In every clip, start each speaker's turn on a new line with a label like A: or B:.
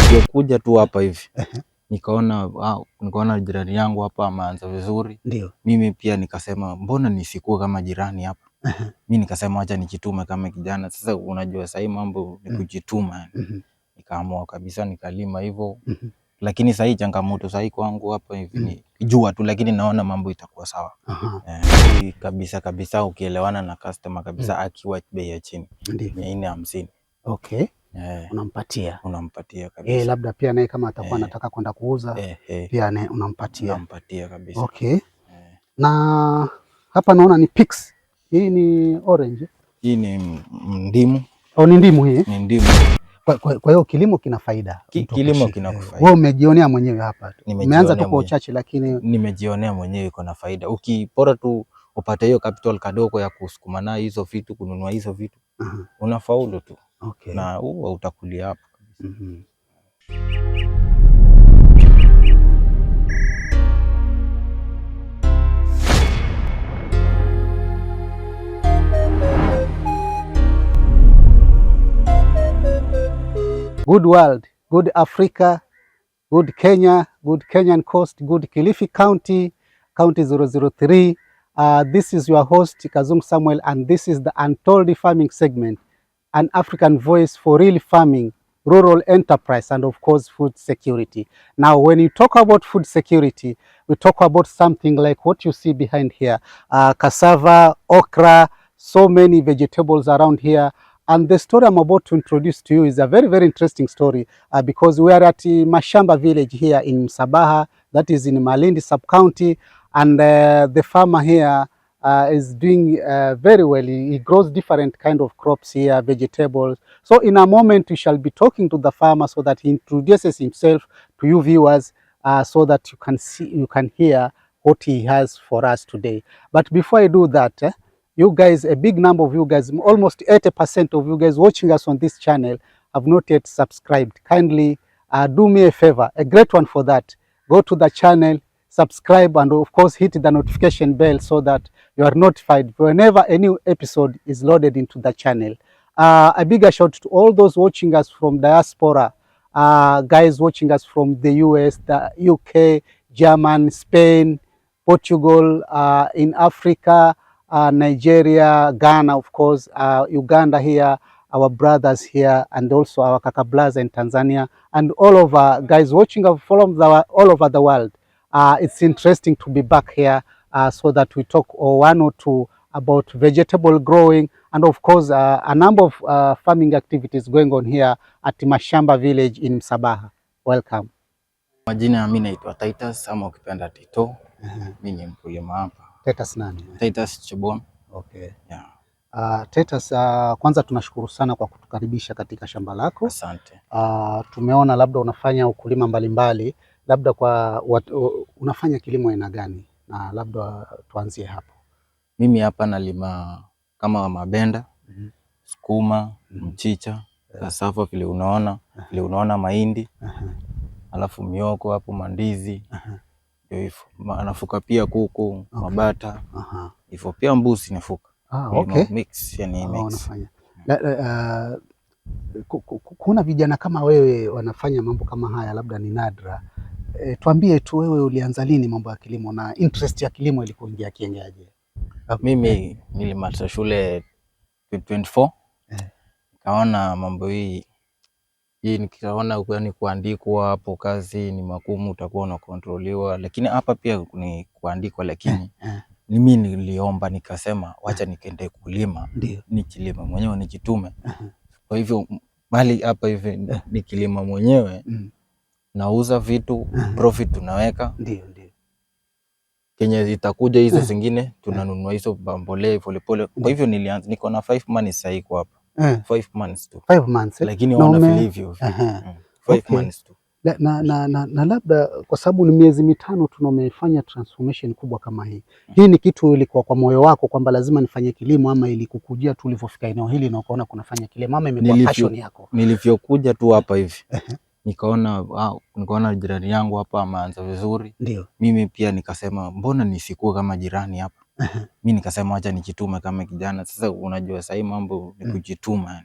A: nilivyokuja tu hapa hivi nikaona jirani yangu hapa ameanza vizuri.
B: Ndio.
A: Mimi pia nikasema mbona nisikuwe kama jirani hapa. Mimi nikasema acha nijitume kama kijana. Sasa unajua sasa mambo ni kujituma. Nikaamua kabisa nikalima hivyo. Lakini sasa changamoto sasa kwangu hapa hivi ni jua tu, lakini naona mambo itakuwa sawa. Kabisa ukielewana na customer kabisa akiwa bei ya chini.
B: Ndio.
A: 450.
B: Okay. Unampatia kabisa. Labda pia naye kama atakuwa anataka kwenda kuuza pia naye unampatia
A: kabisa.
B: Okay. Na hapa naona ni peaks. Hii ni orange.
A: Hii ni ndimu.
B: Ni ndimu hii.
A: Ni ndimu.
B: Kwa hiyo kilimo kina faida.
A: Kilimo kina faida.
B: Wewe umejionea mwenyewe hapa. Umeanza tu kwa uchache lakini
A: nimejionea mwenyewe iko na faida. Ukipora tu upate hiyo capital kadogo ya kusukuma na hizo vitu, kununua hizo vitu. Unafaulu tu.
B: Okay.
A: Na huo utakulia hapa kabisa.
B: Good world, good Africa, good Kenya, good Kenyan coast, good Kilifi County, County 003. This is your host Kazungu Samuel, and this is the Untold Farming segment, an African voice for real farming, rural enterprise, and of course food security. Now when you talk about food security, we talk about something like what you see behind here, cassava, okra, so many vegetables around here. And the story I'm about to introduce to you is a very, very interesting story because we are at Mashamba village here in Msabaha, that is in Malindi sub-county, and the farmer here is doing very well. He grows different kind of crops here, vegetables. So in a moment we shall be talking to the farmer so that he introduces himself to you viewers so that you can hear what he has for us today. But before I do that, you guys, a big number of you guys, almost 80% of you guys watching us on this channel have not yet subscribed. Kindly do me a favor, a great one for that. Go to the channel, subscribe, and of course hit the notification bell so that you are notified whenever a new episode is loaded into the channel. A bigger shout to all those watching us from diaspora, guys watching us from the US, the UK, Germany, Spain, Portugal, in Africa, Nigeria, Ghana, of course, Uganda here, our brothers here, and also our Kakablaza in Tanzania, and all over guys watching from all over the world. It's interesting to be back here so that we talk one or two about vegetable growing, and of course a number of farming activities going on here at Mashamba village in Msabaha. Welcome.
A: Majina mimi naitwa Titus ama ukipenda Tito. Mimi ni mkulima hapa.
B: Titus nani?
A: Titus Chibon.
B: Okay.
A: Yeah.
B: Titus, kwanza tunashukuru sana kwa kutukaribisha katika shamba lako.
A: Asante.
B: Tumeona labda unafanya ukulima mbalimbali, labda unafanya kilimo aina gani? Na labda tuanzie hapo.
A: Mimi hapa nalima kama mabenda, sukuma, mchicha, cassava vile unaona mahindi, alafu mioko hapo, mandizi. Ndio hivyo. Anafuka pia kuku, mabata. Hivyo pia mbuzi nafuka.
B: Okay.
A: Mix, yani mix.
B: Unafanya. Kuna vijana kama wewe wanafanya mambo kama haya, labda ni nadra. Tuambie tu wewe ulianza lini mambo ya kilimo na interest ya kilimo ilikuingia kiengaje?
A: Mimi nilimaliza shule 2024. Nikaona mambo hii nikaona ni kuandikwa hapo kazi ni magumu, utakuwa unakontroliwa, lakini hapa pia ni kuandikwa, lakini mimi niliomba nikasema wacha nikaende kulima, nikilima mwenyewe nijitume. Kwa hivyo bali hapa hivi nikilima mwenyewe nauza vitu, profit tunaweka.
B: Ndio.
A: Kenye itakuja hizo zingine tunanunua hizo mbolea polepole. Kwa hivyo nilianza niko na 5 months sasa iko hapa. 5 months tu.
B: 5 months.
A: Lakini wana hivyo. 5 months tu.
B: Na labda kwa sababu ni miezi mitano tunamefanya transformation kubwa kama hii. Hii ni kitu ilikuwa kwa moyo wako kwamba lazima nifanye kilimo, ama ilikukujia tu ulivyofika eneo hili na ukaona kunafanya kilimo, ama imekuwa passion yako?
A: Nilivyokuja tu hapa hivi. Nikaona jirani yangu hapa ameanza vizuri.
B: Ndio.
A: Mimi pia nikasema mbona nisikuwe kama jirani hapa. Mimi nikasema acha nijitume kama kijana. Sasa unajua sasa mambo ni kujituma.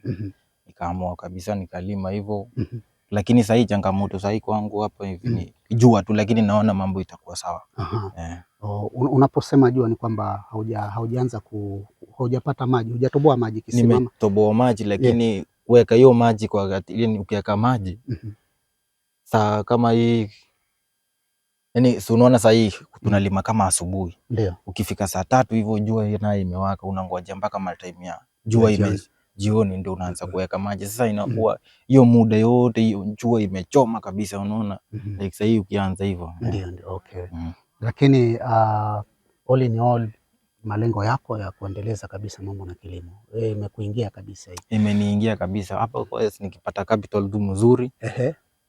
A: Nikaamua kabisa nikalima hivyo. lakini sasa hii changamoto sasa hii kwangu hapa hivi ni jua tu, lakini naona mambo itakuwa sawa.
B: Unaposema jua ni kwamba haujaanza haujapata maji, hujatoboa maji kisimama?
A: Nimetoboa maji, lakini weka hiyo maji kwa wakati, yani ukiweka maji saa kama hii, yani si unaona sasa hii tunalima kama asubuhi,
B: ndio
A: ukifika saa 3 hivyo jua nayo imewaka, unangoja mpaka time ya jua jioni ndio unaanza kuweka maji. Sasa inakuwa hiyo muda yote hiyo jua imechoma kabisa, unaona like sasa hii ukianza hivyo
B: ndio okay. Lakini all in all malengo yako ya kuendeleza kabisa mambo na kilimo imekuingia kabisa hii? Imeniingia kabisa hapa. Kwa hiyo nikipata capital tu mzuri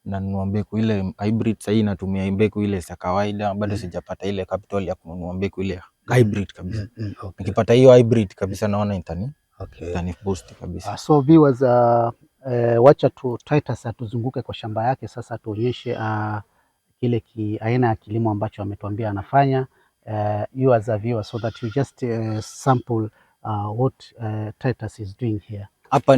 B: na nunua mbegu ile hybrid. Sasa hii natumia mbegu ile za kawaida, bado sijapata ile capital ya kununua mbegu ile hybrid kabisa. Nikipata hiyo hybrid kabisa naona itani boost kabisa. So viewers, wacha tu Titus atuzunguke kwa shamba yake sasa, tuonyeshe kile aina ya kilimo ambacho ametuambia anafanya, you as a viewer, so that you just sample what Titus is doing here. Hapa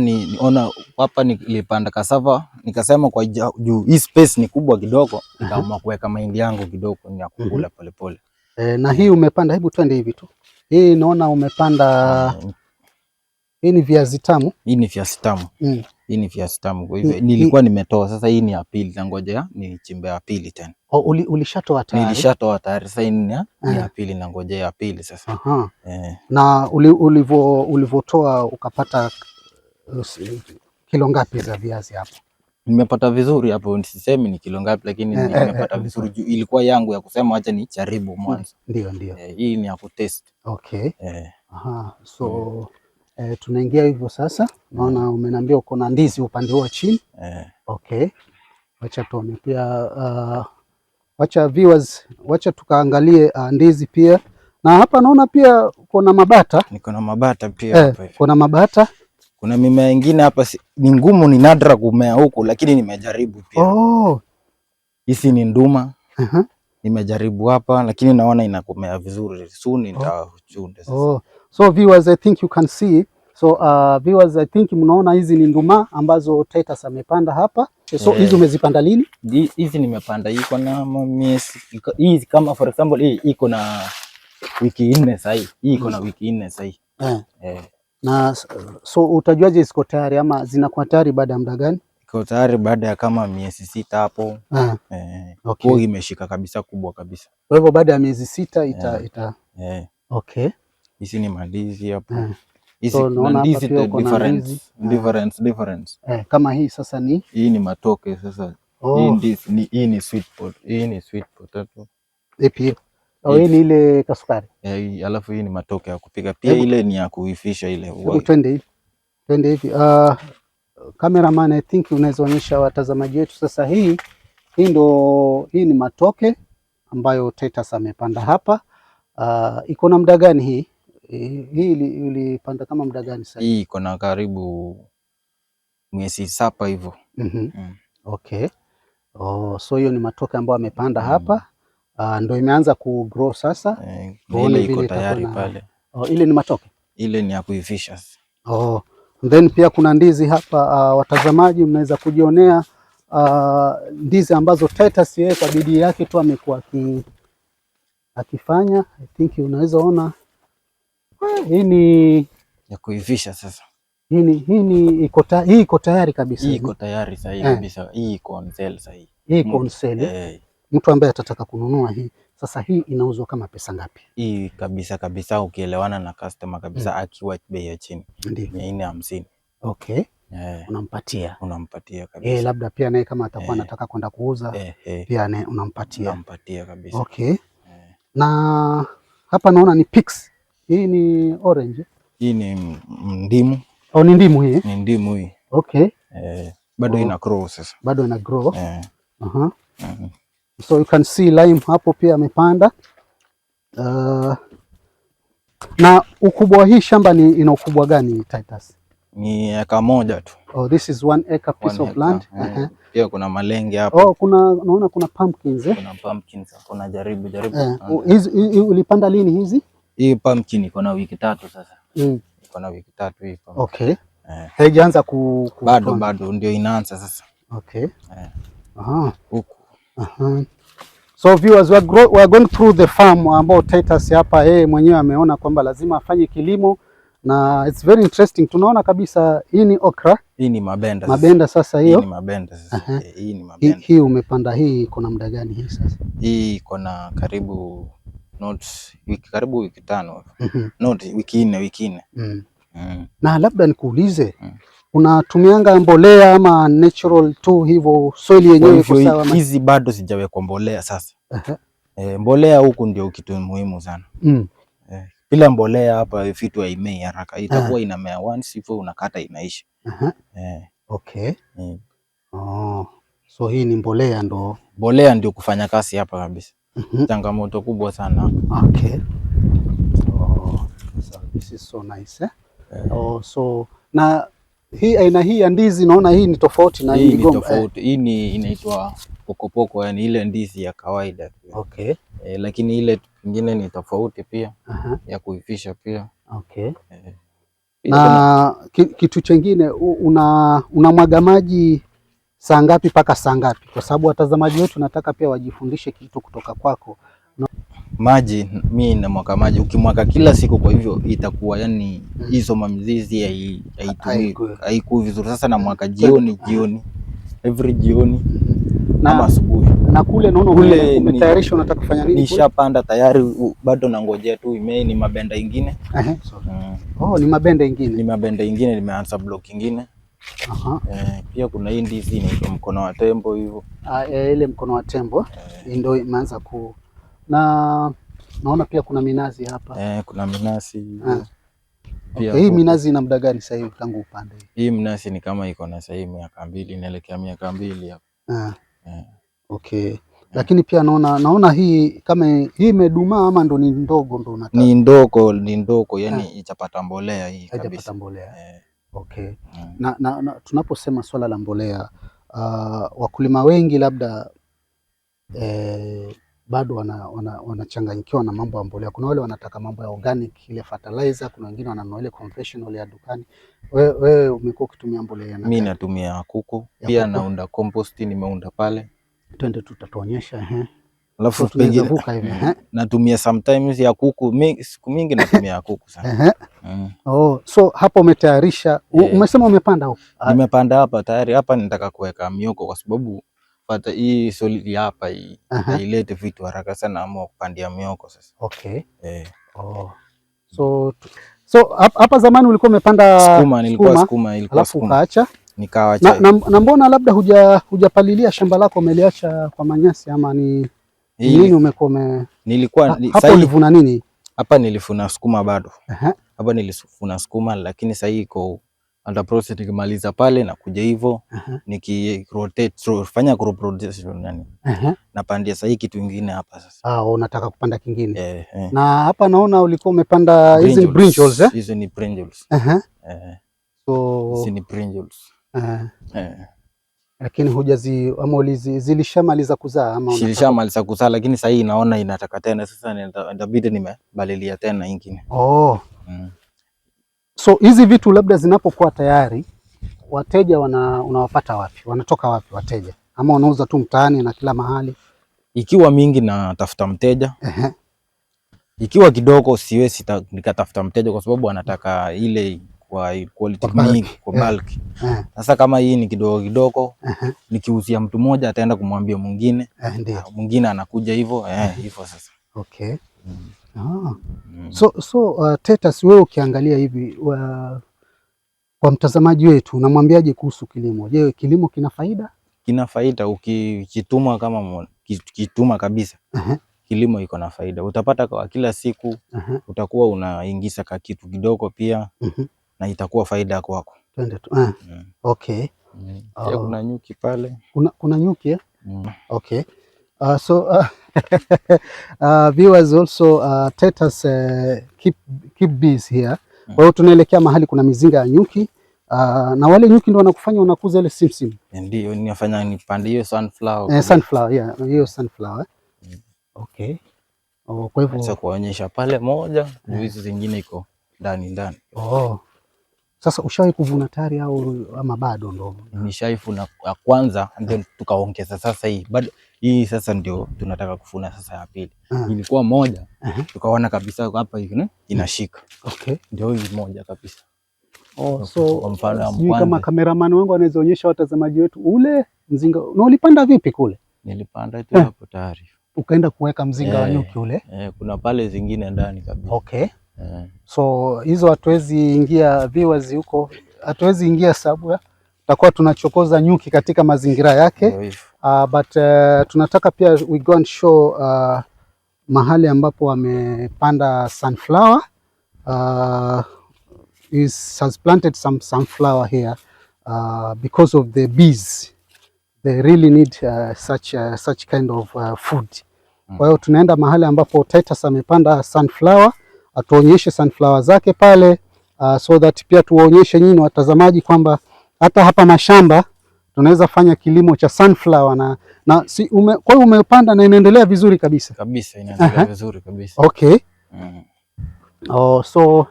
B: hapa nilipanda cassava, nikasema kwa juu hii space ni kubwa kidogo, nikaamua kuweka mahindi yangu kidogo ni ya kukula polepole. Na hii umepanda, hebu twende hivi tu. Hii naona umepanda hii ni viazi tamu. Hii ni viazi tamu. Hii ni viazi tamu. Kwa hivyo nilikuwa nimetoa, sasa hii ni ya pili, nangoja ni chimbe ya pili tena. Ulishatoa tayari? Nilishatoa tayari, sasa hii ni ya pili, nangoja ya pili sasa. Na ulivotoa ukapata kilo ngapi za viazi hapo? Nimepata vizuri hapo, nisisemi ni kilo ngapi, lakini nimepata vizuri. Ilikuwa yangu ya kusema acha ni jaribu mwanzo. Ndio. Hii ni ya kutest. Okay. So tunaingia hivyo sasa. Naona umeniambia uko na ndizi upande wa chini. Okay. Wacha tuone pia wacha viewers, wacha tukaangalie ndizi pia. Na hapa naona pia kuna mabata. Niko na mabata pia hapa. Kuna mabata. Kuna mimea ingine hapa ni ngumu, ni nadra kumea huko, lakini nimejaribu pia. Hizi ni nduma. Nimejaribu hapa, lakini naona inakumea vizuri. Soon nitachunda sasa. So viewers, I think you can see. So viewers, I think mnaona hizi ni nduma ambazo Titus amepanda hapa. So hizi umezipanda lini? Hizi nimepanda iko na miezi, hizi kama for example hii iko na wiki 4 sasa hii. Hii iko na wiki 4 sasa hii. Na so utajuaje ziko tayari ama zinakuwa tayari baada ya muda gani? Iko tayari baada ya kama miezi 6 hapo. Okay. Kwa imeshika kabisa, kubwa kabisa. Kwa hivyo baada ya miezi 6 Okay. Hizi ni mandizi hapo. So mandizi difference. Kama hii sasa hii ni matoke sasa. Hii ni sweet potato. Ipi? Hii ni ile kasukari. Alafu hii ni matoke ya kupika pia. Ile ni ya kuifisha ile. Twende hivi. Cameraman, I think unaweza onyesha watazamaji wetu sasa. Hii ni matoke ambayo Titus amepanda hapa. Iko na muda gani hii? Hii ulipanda kama muda gani sasa? Hii iko na karibu miezi 7 hivyo. Okay. So hiyo ni matoke ambayo amepanda hapa. Ndio imeanza kugrow sasa. Ile iko tayari pale. Ile ni matoke? Ile ni ya kuivisha. Then pia kuna ndizi hapa, watazamaji mnaweza kujionea ndizi ambazo Titus yeye kwa bidii yake tu amekuwa akifanya. I think unaweza ona hii ni ya kuivisha sasa. Hii iko tayari kabisa. Hii iko tayari sasa kabisa. Hii iko on sale sasa hii. Hii iko on sale. Mtu ambaye atataka kununua hii sasa, hii inauzwa kama pesa ngapi? Hii kabisa ukielewana na customer kabisa, akiwa bei ya chini ni 450. Okay. Unampatia kabisa. Labda pia naye kama atakuwa anataka kwenda kuuza pia naye unampatia kabisa. Okay. Na hapa naona ni peaks. Hii ni orange. Hii ni ndimu. Ni ndimu hii? Ni ndimu hii. Okay. Bado ina grow sasa. Bado ina grow. So you can see lime hapo pia amepanda. Na ukubwa wa hii shamba ina ukubwa gani Titus? Ni eka moja tu. This is 1 acre piece of land. Pia kuna malenge hapo. Naona kuna pumpkins. Kuna pumpkins. Kuna jaribu. Hizi ulipanda lini hizi? Hii pumpkin iko na wiki 3 sasa. Iko na wiki 3 hii. Okay. Haijaanza bado ndio inaanza sasa. Okay.
A: Huku.
B: So viewers, we are going through the farm ambao Titus hapa yeye mwenyewe ameona kwamba lazima afanye kilimo na it's very interesting. Tunaona kabisa hii ni okra.
A: Hii ni mabenda.
B: Mabenda sasa hiyo.
A: Hii ni mabenda sasa. Hii ni mabenda.
B: Hii umepanda hii iko na muda gani hii sasa?
A: Hii iko na karibu wiki 5. Not wiki 4.
B: Na labda nikuulize, unatumianga mbolea ama natural tu hivyo soil yenyewe iko sawa?
A: Hizi bado sijawekwa mbolea sasa. Mbolea huku ndio kitu muhimu sana. Bila mbolea hapa vitu haimei haraka. Itakuwa inamea once hivyo unakata inaisha.
B: Okay. So hii ni mbolea ndo.
A: Mbolea ndio kufanya kazi hapa kabisa. Changamoto kubwa sana.
B: Okay. So this is so nice. So na hii aina hii ya ndizi naona hii ni tofauti na hii
A: ni tofauti. Hii ni inaitwa pokopoko, yani ile ndizi ya kawaida.
B: Okay.
A: Lakini ile nyingine ni tofauti pia. Ya kuivisha pia.
B: Okay. Na kitu chengine unamwaga maji saa ngapi mpaka saa ngapi? Kwa sababu watazamaji wetu nataka pia wajifundishe kitu kutoka kwako.
A: Maji mimi na mwaka maji ukimwaka kila siku, kwa hivyo itakuwa yani hizo mamizizi haikui vizuri. Sasa na mwaka jioni every jioni na asubuhi. Na kule naona umetayarisha unataka kufanya nini? Nishapanda tayari, bado nangojea tu imei. Ni mabenda ingine.
B: Ni mabenda ingine.
A: Ni mabenda ingine, nimeanza block ingine. Pia kuna hii ndizi inaitwa mkono wa tembo hivyo.
B: Ile mkono wa tembo ndio imeanza na naona pia kuna minazi hapa.
A: Kuna minazi.
B: Pia hii minazi ina muda gani sasa hivi tangu upande?
A: Hii minazi ni kama iko na sasa hivi miaka 2, inaelekea miaka 2 hapa.
B: Okay. Lakini pia naona hii kama hii imedumaa ama ndo ni ndogo ndo unataka?
A: Ni ndogo yani itapata mbolea hii kabisa.
B: Itapata mbolea. Okay. Na tunaposema swala la mbolea, wakulima wengi labda bado wanachanganyikiwa na mambo ya mbolea. Kuna wale wanataka mambo ya organic, ile fertilizer, kuna wengine wananunua ile conventional ya dukani. Wewe umekuwa ukitumia mbolea?
A: Mimi natumia kuku pia, naunda compost, nimeunda pale.
B: Twende tutatuonyesha
A: Alafu pengine natumia sometimes ya kuku, siku mingi natumia ya kuku sana.
B: So hapa umetayarisha, umesema umepanda huko?
A: Nimepanda hapa tayari. Hapa nataka kuweka mioko kwa sababu pata hii solid hapa hii hailete vitu haraka sana, ama kupandia mioko sasa.
B: Okay. So hapa zamani ulikuwa umepanda
A: sukuma? Nilikuwa sukuma,
B: alafu ukaacha?
A: Nikaacha.
B: Na mbona labda hujapalilia shamba lako, umeliacha kwa manyasi ama ni nini? Umekuwa hapa ulivuna nini?
A: Hapa nilifuna sukuma bado. Hapa nilifuna sukuma, lakini sasa iko under process. Nikimaliza pale na kuja hivyo nikirotate, fanya crop rotation yani. Napandia sasa kitu kingine hapa sasa.
B: Unataka kupanda kingine? Na hapa naona ulikuwa umepanda hizi brinjals.
A: Hizo ni brinjals.
B: So
A: hizi ni brinjals.
B: Lakini zilishamaliza kuzaa ama?
A: Zilishamaliza kuzaa, lakini sasa naona inataka tena sasa, inabidi nimebalilia tena ingine.
B: So hizi vitu labda zinapokuwa tayari, wateja unawapata wapi? Wanatoka wapi wateja? Ama unauza tu mtaani na kila mahali?
A: Ikiwa mingi na tafuta mteja. Ikiwa kidogo siwezi nikatafuta mteja, kwa sababu anataka ile kwa quality mingi, kwa bulk. Sasa kama hii ni kidogo kidogo, nikiuzia mtu mmoja ataenda kumwambia mwingine, mwingine anakuja hivyo hivyo sasa.
B: Okay. So Titus, wewe ukiangalia hivi kwa mtazamaji wetu unamwambiaje kuhusu kilimo? Je, kilimo kina faida?
A: Kina faida ukijituma, kama kituma kabisa. Kilimo iko na faida. Utapata kwa kila siku utakuwa unaingiza kitu kidogo pia na itakuwa faida kwako.
B: Twende tu. Okay.
A: Kuna nyuki pale.
B: Kuna nyuki? Okay. So viewers also Titus keep bees here. Kwa hiyo tunaelekea mahali kuna mizinga ya nyuki. Na wale nyuki ndio wanakufanya unakuza ile simsim.
A: Ndio ninafanya nipande hiyo sunflower.
B: Sunflower, hiyo sunflower. Okay. Kwa hivyo
A: sasa kuonyesha pale moja, hizo zingine iko ndani.
B: Sasa ushawahi kuvuna tayari au ama bado? Ndo
A: nishaivuna ya kwanza ndio tukaongeza sasa hii. Bado hii sasa ndio tunataka kufuna sasa ya pili. Ilikuwa moja tukaona kabisa hapa hivi inashika.
B: Okay.
A: Ndio hii moja kabisa.
B: So kwa mfano kama cameraman wangu anaweza onyesha watazamaji wetu ule mzinga. Na ulipanda vipi kule?
A: Nilipanda tu hapo tayari.
B: Ukaenda kuweka mzinga wa nyuki ule?
A: Kuna pale zingine ndani kabisa.
B: Okay. So hizo hatuwezi ingia viewers huko, hatuwezi ingia sababu tutakuwa tunachokoza nyuki katika mazingira yake. But tunataka pia we go and show mahali ambapo wamepanda sunflower. Has planted some sunflower here because of the bees. They really need such kind of food. Kwa hiyo tunaenda mahali ambapo Titus amepanda sunflower, atuonyeshe sunflower zake pale, so that pia tuwaonyeshe nyinyi watazamaji kwamba hata hapa mashamba tunaweza fanya kilimo cha sunflower kwa hiyo umepanda na inaendelea vizuri kabisa.
A: Kabisa inaendelea vizuri kabisa.
B: Okay. So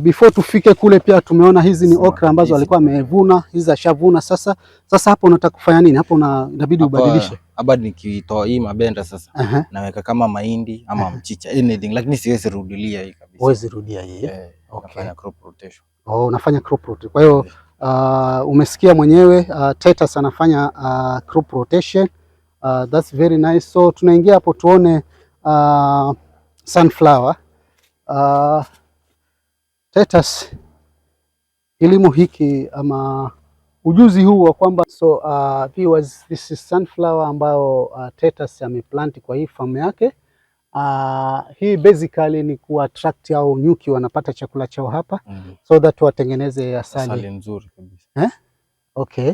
B: before tufike kule pia tumeona hizi ni okra ambazo alikuwa amevuna, hizi ashavuna sasa. Sasa hapo unataka kufanya nini? Hapo inabidi ubadilishe.
A: Hapa nikitoa hii mabenda sasa naweka kama mahindi ama mchicha anything, lakini siwezi rudilia hii kabisa.
B: Huwezi rudia hii.
A: Okay. Nafanya crop rotation.
B: Unafanya crop rotation. Kwa hiyo umesikia mwenyewe Titus anafanya crop rotation. That's very nice. So tunaingia hapo tuone sunflower. Titus, kilimo hiki ama ujuzi huu wa kwamba viewers, this is sunflower ambao Titus ameplant kwa hii farm yake. Hii basically ni attract au nyuki wanapata chakula chao hapa so that watengeneze asali
A: nzuri kabisa.
B: Okay.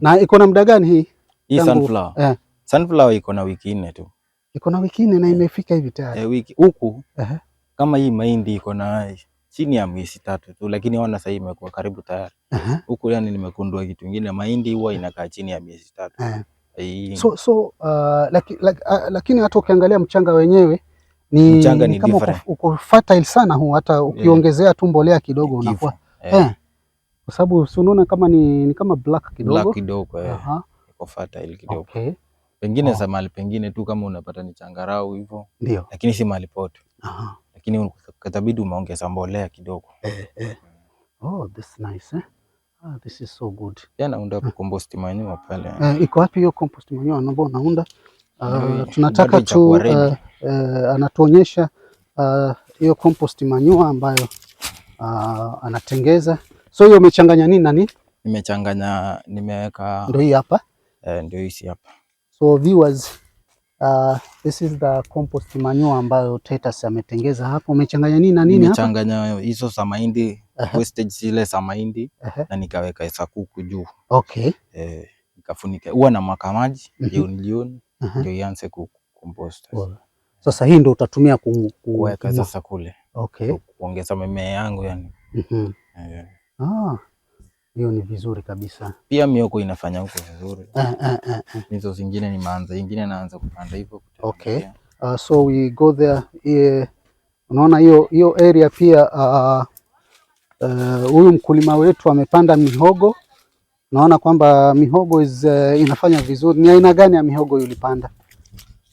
B: Na iko na muda gani hii?
A: Hii sunflower. Sunflower iko na wiki 4 tu.
B: Iko na wiki 4 na imefika hivi tayari.
A: Wiki huku kama hii mahindi iko na chini ya miezi 3 tu, lakini ona sasa imekuwa karibu tayari. Huku yani nimekundua kitu kingine, mahindi huwa inakaa chini ya miezi
B: 3. Lakini hata ukiangalia mchanga wenyewe ni kama uko fertile sana huu, hata ukiongezea tu mbolea kidogo unakuwa kwa sababu unaona kama ni kama black kidogo. Iko fertile kidogo. Okay.
A: Pengine za mahali pengine tu kama unapata ni changarau hivyo. Ndio. Lakini si mahali pote. Lakini katabidi umeongeza mbolea kidogo.
B: Oh, that's nice. This is so good.
A: Naunda compost manure pale.
B: Iko wapi hiyo compost manure ambayo unaunda? Tunataka tu anatuonyesha hiyo compost manure ambayo anatengeza. So hiyo umechanganya nini na nini?
A: Nimeweka
B: ndio hii hapa.
A: Ndio hii hapa.
B: So viewers, this is the compost manure ambayo Titus ametengeza hapo. Umechanganya nini na nini hapa?
A: Nimechanganya hizo za mahindi, wastage zile za mahindi na nikaweka za kuku juu.
B: Okay.
A: Nikafunika. Huwa na mwaka maji jioni ndio ianze kucompost.
B: Sasa hii ndio utatumia
A: kuweka sasa kule.
B: Okay.
A: Kuongeza mimea yangu yani.
B: Hiyo ni vizuri kabisa.
A: Pia mioko inafanya huko vizuri. Hizo zingine ni maanza, ingine naanza kupanda hivyo.
B: Okay. So we go there. Unaona hiyo area pia huyu mkulima wetu amepanda mihogo. Naona kwamba mihogo inafanya vizuri. Ni aina gani ya mihogo ulipanda?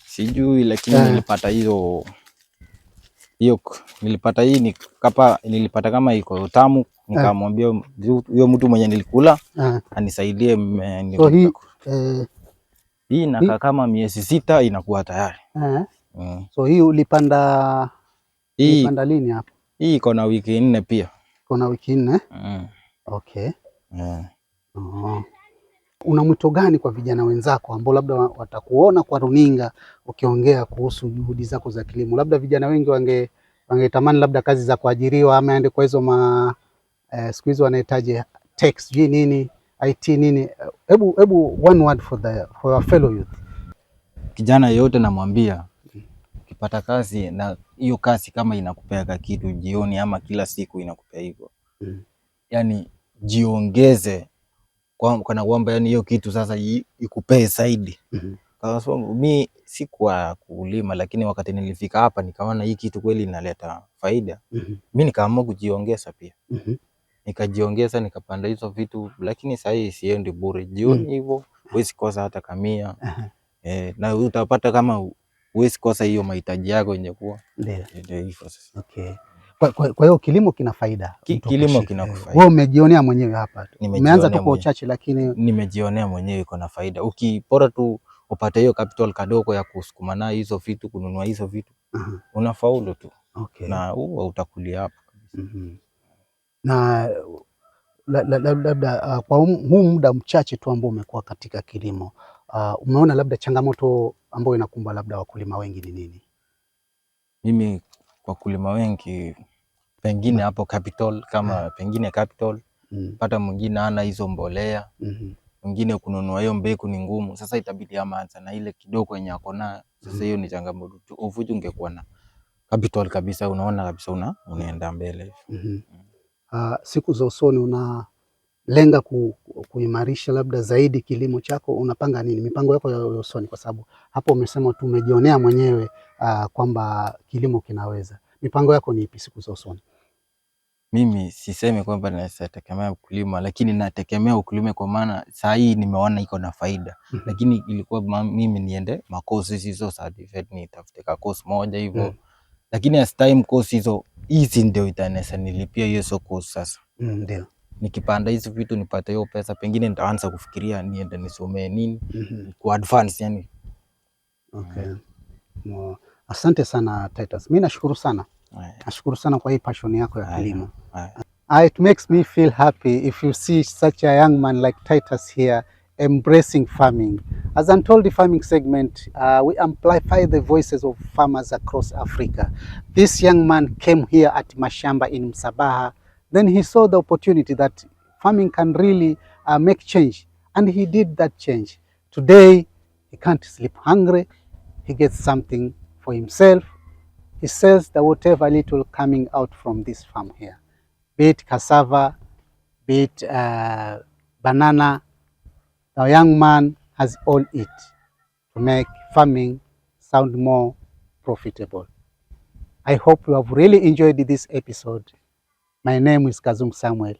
A: Sijui, lakini nilipata hiyo nilipata hii nilipata kama iko tamu, nikamwambia huyo mtu mwenye nilikula anisaidie.
B: So
A: hii inakaa kama miezi 6 inakuwa tayari.
B: So hii ulipanda lini hapa?
A: Hii iko na wiki 4 pia.
B: Iko na wiki 4? Okay. Una mwito gani kwa vijana wenzako ambao labda watakuona kwa runinga ukiongea kuhusu juhudi zako za kilimo? Labda vijana wengi wangetamani labda kazi za kuajiriwa ama ende kwa hizo siku hizo wanahitaji tech nini, IT nini. Hebu one word for your fellow youth.
A: Kijana yote namwambia ukipata kazi, na hiyo kazi kama inakupea kitu jioni ama kila siku inakupea hivyo. Yani jiongeze kana kwamba yani hiyo kitu sasa ikupee zaidi. Kwa sababu mimi sikuwa kulima, lakini wakati nilifika hapa nikaona hii kitu kweli inaleta faida. Mimi nikaamua kujiongeza pia. nikajiongeza nikapanda hizo vitu, lakini sasa hii siendi bure. Jioni hivyo huwezi kosa hata kamia. Na utapata kama huwezi kosa hiyo mahitaji yako yenye kuwa. Ndio hivyo sasa.
B: Okay. Kwa hiyo kilimo kina faida.
A: Kilimo kina faida.
B: Wewe umejionea mwenyewe hapa. Umeanza tu kwa uchache, lakini
A: nimejionea mwenyewe iko na faida. Ukipora tu upate hiyo capital kadogo ya kusukuma nayo hizo vitu, kununua hizo vitu, unafaulu tu. Okay. Na huo utakulia hapo kabisa.
B: Na labda kwa huu muda mchache tu ambao umekuwa katika kilimo, umeona labda changamoto ambayo inakumba labda wakulima wengi ni nini?
A: Mimi wakulima wengi pengine hapo capital, kama pengine capital, pata mwingine hana hizo mbolea, mwingine kununua hiyo mbegu ni ngumu. Sasa itabidi amaanza na ile kidogo yenye ako nayo. Sasa hiyo ni changamoto tu. Uvuju ungekuwa na capital kabisa, unaona kabisa unaenda mbele.
B: Siku za usoni unalenga kuimarisha labda zaidi kilimo chako, unapanga nini? Mipango yako ya usoni, kwa sababu hapo umesema tu umejionea mwenyewe kwamba kilimo kinaweza. Mipango yako ni ipi siku za usoni?
A: Mimi sisemi kwamba nategemea ukulima, lakini nategemea ukulima kwa maana saa hii nimeona iko na faida. Lakini ilikuwa mimi niende makosi hizo certificate, nitafute course moja hivyo. Lakini as time course hizi ndio itanesa nilipia hiyo soko sasa. Ndio. Nikipanda hizo vitu nipate hiyo pesa, pengine nitaanza kufikiria niende nisomee nini ku advance yani.
B: Okay. Asante sana Titus. Mimi nashukuru sana. Nashukuru sana kwa hii passion yako ya kilimo. It makes me feel happy if you see such a young man like Titus here embracing farming. As Untold Farming segment, we amplify the voices of farmers across Africa. This young man came here at Mashamba in Msabaha. Then he saw the opportunity that farming can really make change, and he did that change. Today, he can't sleep hungry. He gets something for himself. He sells the whatever little coming out from this farm here, be it cassava, be it banana. The young man has all it to make farming sound more profitable. I hope you have really enjoyed this episode. My name is Kazung Samuel.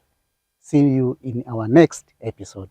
B: See you in our next episode.